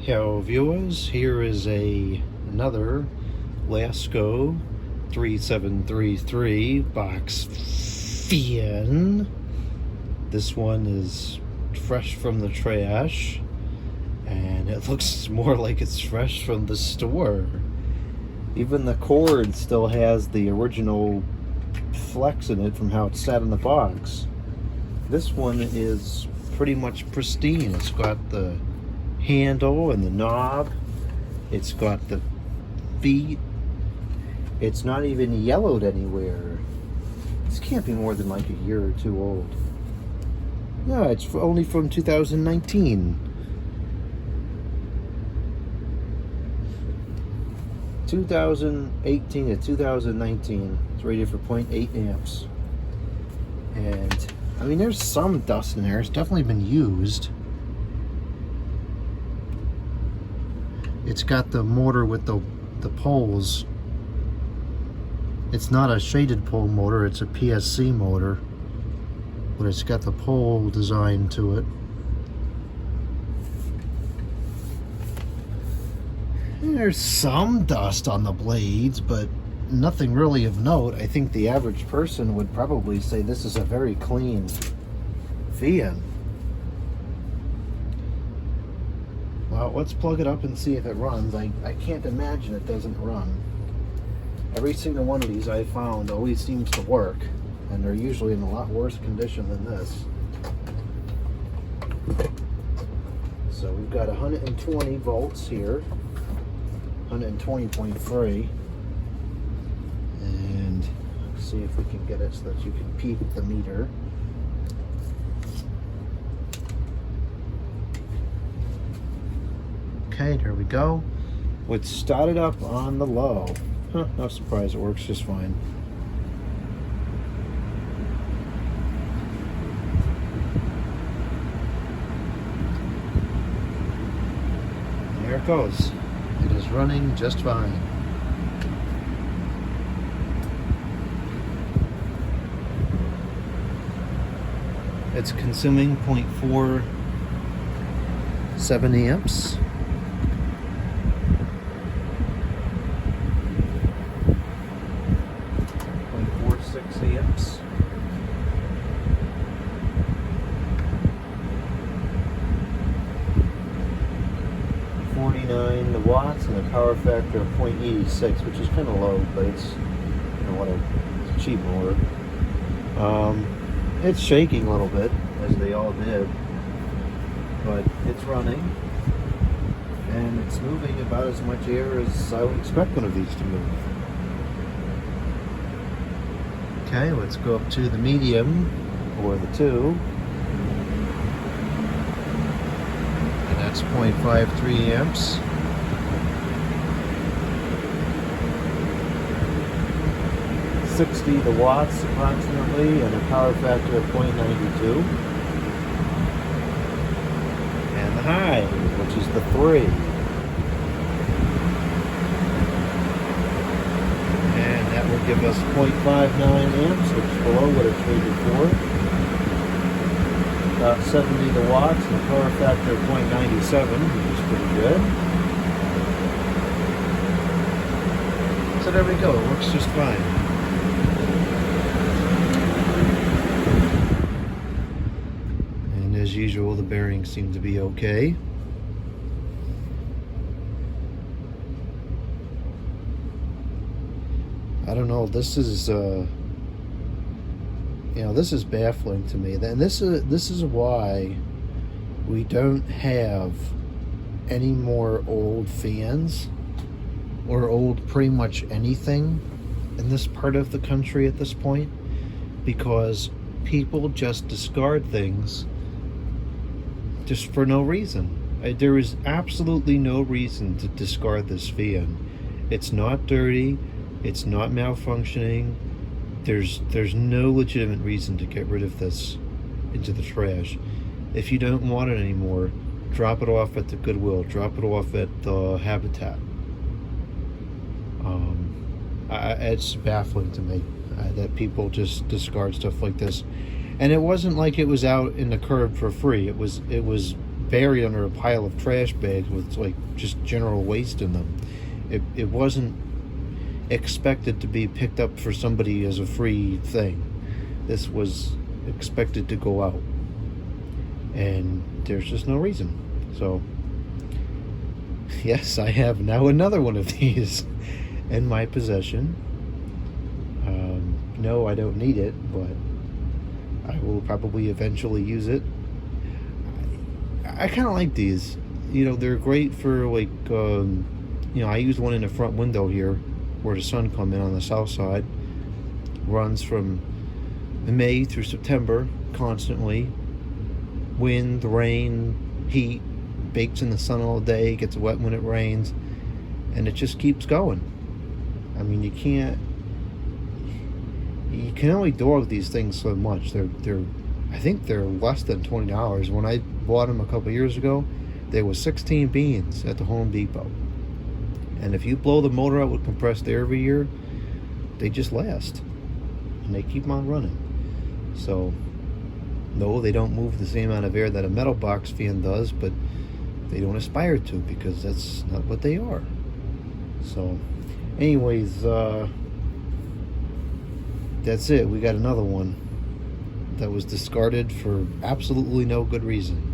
Hello viewers, here is another Lasko 3733 box fan. This one is fresh from the trash and it looks more like it's fresh from the store. Even the cord still has the original flex in it from how it sat in the box. This one is pretty much pristine. It's got the handle and the knob, it's got the feet, it's not even yellowed anywhere. This can't be more than like a year or two old. Yeah, it's only from 2019. 2018 to 2019. It's rated for 0.8 amps. And I mean, there's some dust in there. It's definitely been used. It's got the motor with the poles. It's not a shaded pole motor, it's a PSC motor, but it's got the pole design to it. And there's some dust on the blades, but nothing really of note. I think the average person would probably say this is a very clean fan. Well, let's plug it up and see if it runs. I can't imagine it doesn't run. Every single one of these I found always seems to work, and they're usually in a lot worse condition than this. So we've got 120 volts here, 120.3, and let's see if we can get it so that you can peep at the meter. Okay, there we go. Let's start it up on the low. Huh, no surprise, it works just fine. There it goes. It is running just fine. It's consuming 0.47 amps. 0.46 amps. The watts and a power factor of 0.86, which is kind of low, but it's, you know, whatever. It's a cheap motor. It's shaking a little bit, as they all did, but it's running, and it's moving about as much air as I would expect one of these to move. Okay, let's go up to the medium, or the 2. And that's 0.53 amps. 60 the watts approximately, and a power factor of 0.92. And the high, which is the 3. And that will give us 0.59 amps, which is below what it's rated for. About 70 the watts, and a power factor of 0.97, which is pretty good. So there we go, it works just fine. As usual, the bearings seem to be okay. I don't know, this is you know, this is baffling to me. And this is why we don't have any more old fans or old pretty much anything in this part of the country at this point, because people just discard things just for no reason. There is absolutely no reason to discard this fan. It's not dirty, it's not malfunctioning. There's no legitimate reason to get rid of this into the trash. If you don't want it anymore, drop it off at the Goodwill, drop it off at the Habitat. It's baffling to me that people just discard stuff like this. And it wasn't like it was out in the curb for free. It was buried under a pile of trash bags with like just general waste in them. It wasn't expected to be picked up for somebody as a free thing. This was expected to go out, and there's just no reason. So yes, I have now another one of these in my possession. No, I don't need it, but I will probably eventually use it. I kind of like these. You know, they're great for like, you know, I use one in the front window here where the sun come in on the south side. Runs from May through September constantly. Wind, rain, heat, bakes in the sun all day, gets wet when it rains, and it just keeps going. I mean, you can only dog these things so much. I think they're less than $20. When I bought them a couple years ago, there was 16 beans at the Home Depot. And if you blow the motor out with compressed air every year, they just last. And they keep on running. So, no, they don't move the same amount of air that a metal box fan does, but they don't aspire to, because that's not what they are. So, anyways, that's it. We got another one that was discarded for absolutely no good reason.